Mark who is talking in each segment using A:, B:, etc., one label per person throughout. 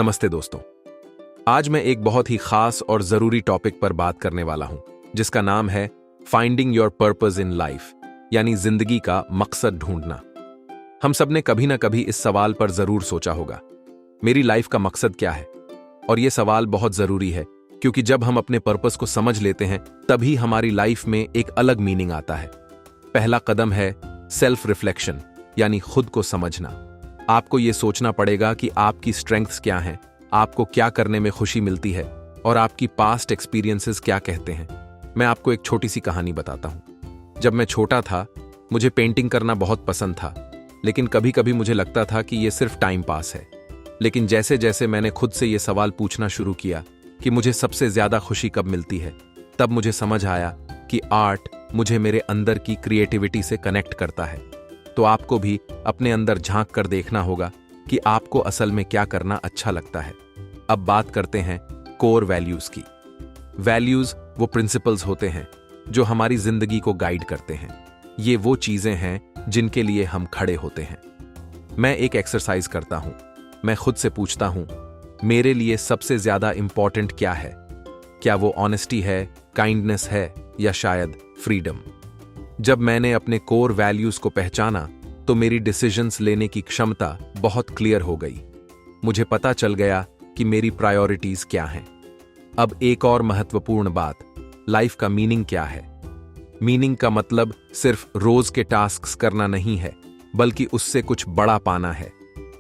A: नमस्ते दोस्तों। आज मैं एक बहुत ही खास और जरूरी टॉपिक पर बात करने वाला हूं, जिसका नाम है finding your purpose in life, यानी जिंदगी का मकसद ढूंढना। हम सबने कभी ना कभी इस सवाल पर जरूर सोचा होगा, मेरी लाइफ का मकसद क्या है। और यह सवाल बहुत जरूरी है, क्योंकि जब हम अपने पर्पस को समझ लेते हैं तभी हमारी लाइफ में एक अलग मीनिंग आता है। पहला कदम है सेल्फ रिफ्लेक्शन, यानी खुद को समझना। आपको यह सोचना पड़ेगा कि आपकी स्ट्रेंथ्स क्या हैं, आपको क्या करने में खुशी मिलती है और आपकी पास्ट एक्सपीरियंसेस क्या कहते हैं। मैं आपको एक छोटी सी कहानी बताता हूं। जब मैं छोटा था, मुझे पेंटिंग करना बहुत पसंद था, लेकिन कभी कभी मुझे लगता था कि यह सिर्फ टाइम पास है। लेकिन जैसे जैसे मैंने खुद से यह सवाल पूछना शुरू किया कि मुझे सबसे ज्यादा खुशी कब मिलती है, तब मुझे समझ आया कि आर्ट मुझे मेरे अंदर की क्रिएटिविटी से कनेक्ट करता है। तो आपको भी अपने अंदर झांक कर देखना होगा कि आपको असल में क्या करना अच्छा लगता है। अब बात करते हैं कोर वैल्यूज की। वैल्यूज वो प्रिंसिपल्स होते हैं जो हमारी जिंदगी को गाइड करते हैं। ये वो चीजें हैं जिनके लिए हम खड़े होते हैं। मैं एक एक्सरसाइज करता हूं। मैं खुद से पूछता हूं, मेरे लिए सबसे ज्यादा इंपॉर्टेंट क्या है? क्या वो ऑनेस्टी है, काइंडनेस है, या शायद फ्रीडम? जब मैंने अपने कोर वैल्यूज को पहचाना तो मेरी डिसीजंस लेने की क्षमता बहुत क्लियर हो गई। मुझे पता चल गया कि मेरी प्रायोरिटीज क्या हैं। अब एक और महत्वपूर्ण बात, लाइफ का मीनिंग क्या है? मीनिंग का मतलब सिर्फ रोज के टास्क्स करना नहीं है, बल्कि उससे कुछ बड़ा पाना है।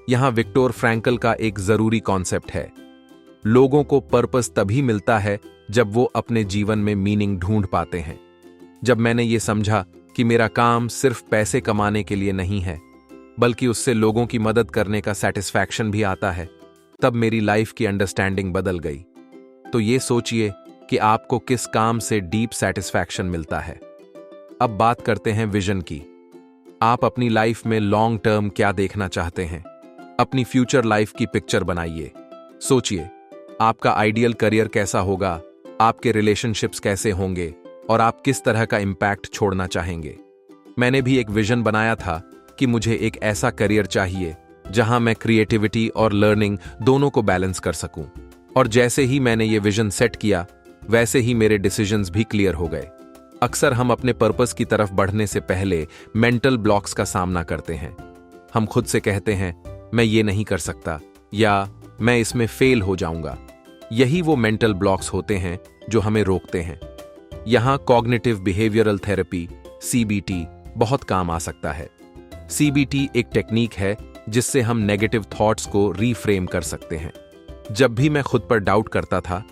A: यहां विक्टर फ्रैंकल का एक जरूरी कॉन्सेप्ट है, लोगों को पर्पस तभी मिलता है जब वो अपने जीवन में मीनिंग ढूंढ पाते हैं। जब मैंने ये समझा कि मेरा काम सिर्फ पैसे कमाने के लिए नहीं है, बल्कि उससे लोगों की मदद करने का सेटिस्फैक्शन भी आता है, तब मेरी लाइफ की अंडरस्टैंडिंग बदल गई। तो ये सोचिए कि आपको किस काम से डीप सेटिस्फैक्शन मिलता है। अब बात करते हैं विजन की। आप अपनी लाइफ में लॉन्ग टर्म क्या देखना चाहते हैं? अपनी फ्यूचर लाइफ की पिक्चर बनाइए। सोचिए, आपका आइडियल करियर कैसा होगा, आपके रिलेशनशिप्स कैसे होंगे और आप किस तरह का इंपैक्ट छोड़ना चाहेंगे। मैंने भी एक विजन बनाया था कि मुझे एक ऐसा करियर चाहिए जहां मैं क्रिएटिविटी और लर्निंग दोनों को बैलेंस कर सकूं। और जैसे ही मैंने ये विजन सेट किया, वैसे ही मेरे डिसीजंस भी क्लियर हो गए। अक्सर हम अपने पर्पस की तरफ बढ़ने से पहले मेंटल ब्लॉक्स का सामना करते हैं। हम खुद से कहते हैं, मैं ये नहीं कर सकता, या मैं इसमें फेल हो जाऊंगा। यही वो मेंटल ब्लॉक्स होते हैं जो हमें रोकते हैं। यहां कॉग्निटिव बिहेवियरल थेरेपी सीबीटी बहुत काम आ सकता है। सीबीटी एक टेक्निक है जिससे हम नेगेटिव थॉट्स को रीफ्रेम कर सकते हैं। जब भी मैं खुद पर डाउट करता था,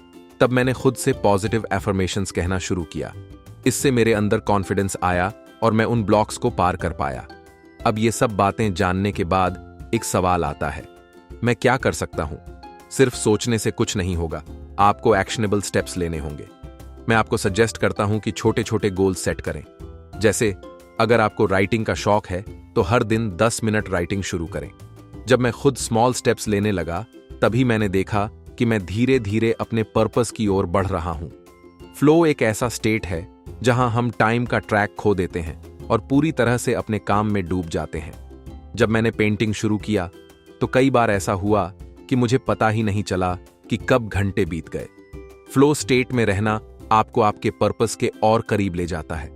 A: तब मैंने खुद से पॉजिटिव एफर्मेशंस कहना शुरू किया। इससे मेरे अंदर कॉन्फिडेंस आया और मैं उन ब्लॉक्स को पार कर पाया। अब ये सब बातें जानने के बाद एक सवाल आता है, मैं क्या कर सकता हूं? सिर्फ सोचने से कुछ नहीं होगा, आपको एक्शनेबल स्टेप्स लेने होंगे। मैं आपको सजेस्ट करता हूं कि छोटे छोटे गोल्स सेट करें। जैसे अगर आपको राइटिंग का शौक है तो हर दिन 10 मिनट राइटिंग शुरू करें। जब मैं खुद स्मॉल स्टेप्स लेने लगा, तभी मैंने देखा कि मैं धीरे धीरे अपने पर्पस की ओर बढ़ रहा हूं। फ्लो एक ऐसा स्टेट है जहां हम टाइम का ट्रैक खो देते हैं और पूरी तरह से अपने काम में डूब जाते हैं। जब मैंने पेंटिंग शुरू किया तो कई बार ऐसा हुआ कि मुझे पता ही नहीं चला कि कब घंटे बीत गए। फ्लो स्टेट में रहना आपको आपके पर्पस के और करीब ले जाता है।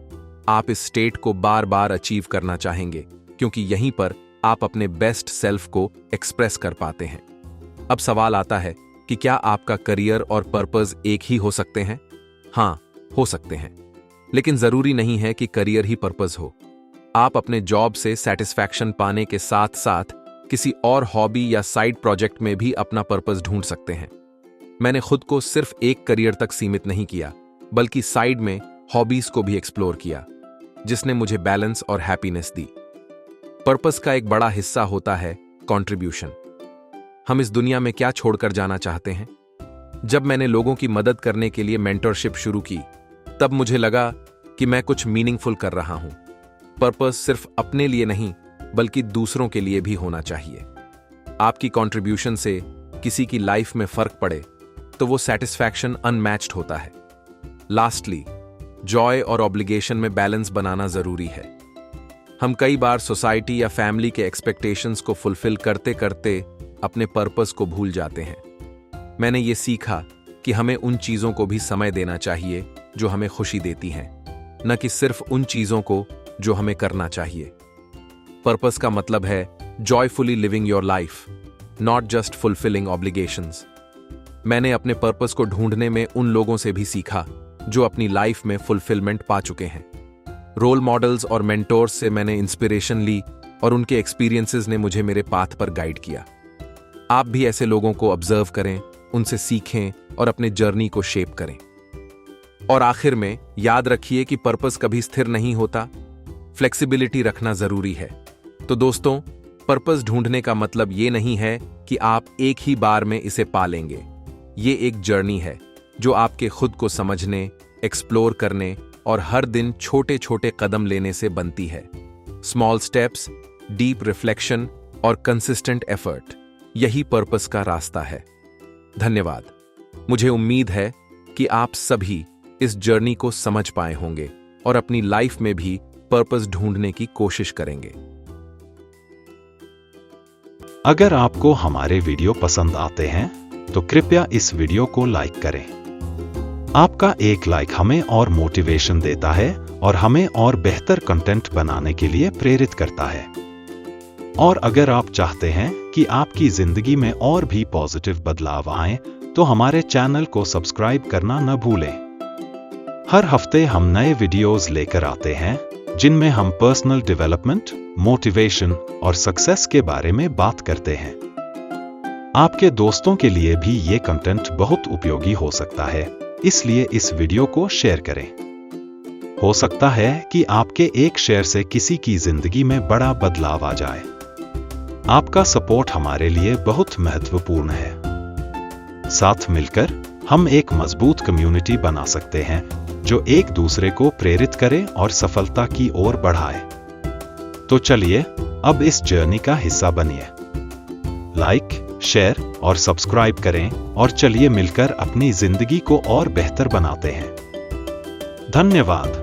A: आप इस स्टेट को बार बार अचीव करना चाहेंगे, क्योंकि यहीं पर आप अपने बेस्ट सेल्फ को एक्सप्रेस कर पाते हैं। अब सवाल आता है कि क्या आपका करियर और पर्पस एक ही हो सकते हैं? हाँ, हो सकते हैं, लेकिन जरूरी नहीं है कि करियर ही पर्पस हो। आप अपने जॉब से सेटिस्फैक्शन पाने के साथ साथ किसी और हॉबी या साइड प्रोजेक्ट में भी अपना पर्पस ढूंढ सकते हैं। मैंने खुद को सिर्फ एक करियर तक सीमित नहीं किया, बल्कि साइड में हॉबीज को भी एक्सप्लोर किया, जिसने मुझे बैलेंस और हैप्पीनेस दी। पर्पस का एक बड़ा हिस्सा होता है कंट्रीब्यूशन। हम इस दुनिया में क्या छोड़कर जाना चाहते हैं? जब मैंने लोगों की मदद करने के लिए मेंटरशिप शुरू की, तब मुझे लगा कि मैं कुछ मीनिंगफुल कर रहा हूं। पर्पस सिर्फ अपने लिए नहीं, बल्कि दूसरों के लिए भी होना चाहिए। आपकी कंट्रीब्यूशन से किसी की लाइफ में फर्क पड़े तो वो सेटिस्फैक्शन अनमैच्ड होता है। लास्टली, जॉय और ऑब्लिगेशन में बैलेंस बनाना जरूरी है। हम कई बार सोसाइटी या फैमिली के एक्सपेक्टेशंस को फुलफिल करते करते अपने पर्पस को भूल जाते हैं। मैंने ये सीखा कि हमें उन चीज़ों को भी समय देना चाहिए जो हमें खुशी देती हैं, न कि सिर्फ उन चीज़ों को जो हमें करना चाहिए। पर्पस का मतलब है joyfully living your life, not just fulfilling obligations. मैंने अपने पर्पस को ढूंढने में उन लोगों से भी सीखा जो अपनी लाइफ में फुलफिलमेंट पा चुके हैं। रोल मॉडल्स और मेंटोर्स से मैंने इंस्पिरेशन ली और उनके एक्सपीरियंसेस ने मुझे मेरे पाथ पर गाइड किया। आप भी ऐसे लोगों को ऑब्जर्व करें, उनसे सीखें और अपने जर्नी को शेप करें। और आखिर में याद रखिए कि पर्पस कभी स्थिर नहीं होता, फ्लेक्सिबिलिटी रखना जरूरी है। तो दोस्तों, पर्पस ढूंढने का मतलब ये नहीं है कि आप एक ही बार में इसे पा लेंगे। ये एक जर्नी है जो आपके खुद को समझने, एक्सप्लोर करने और हर दिन छोटे छोटे कदम लेने से बनती है। स्मॉल स्टेप्स, डीप रिफ्लेक्शन और कंसिस्टेंट एफर्ट, यही पर्पस का रास्ता है। धन्यवाद। मुझे उम्मीद है कि आप सभी इस जर्नी को समझ पाए होंगे और अपनी लाइफ में भी पर्पस ढूंढने की कोशिश करेंगे।
B: अगर आपको हमारे वीडियो पसंद आते हैं तो कृपया इस वीडियो को लाइक करें। आपका एक लाइक हमें और मोटिवेशन देता है और हमें और बेहतर कंटेंट बनाने के लिए प्रेरित करता है। और अगर आप चाहते हैं कि आपकी जिंदगी में और भी पॉजिटिव बदलाव आए तो हमारे चैनल को सब्सक्राइब करना न भूलें। हर हफ्ते हम नए वीडियोस लेकर आते हैं जिनमें हम पर्सनल डेवलपमेंट, मोटिवेशन और सक्सेस के बारे में बात करते हैं। आपके दोस्तों के लिए भी ये कंटेंट बहुत उपयोगी हो सकता है, इसलिए इस वीडियो को शेयर करें। हो सकता है कि आपके एक शेयर से किसी की जिंदगी में बड़ा बदलाव आ जाए। आपका सपोर्ट हमारे लिए बहुत महत्वपूर्ण है। साथ मिलकर हम एक मजबूत कम्युनिटी बना सकते हैं जो एक दूसरे को प्रेरित करे और सफलता की ओर बढ़ाए। तो चलिए अब इस जर्नी का हिस्सा बनिए। लाइक, शेयर और सब्सक्राइब करें और चलिए मिलकर अपनी जिंदगी को और बेहतर बनाते हैं। धन्यवाद।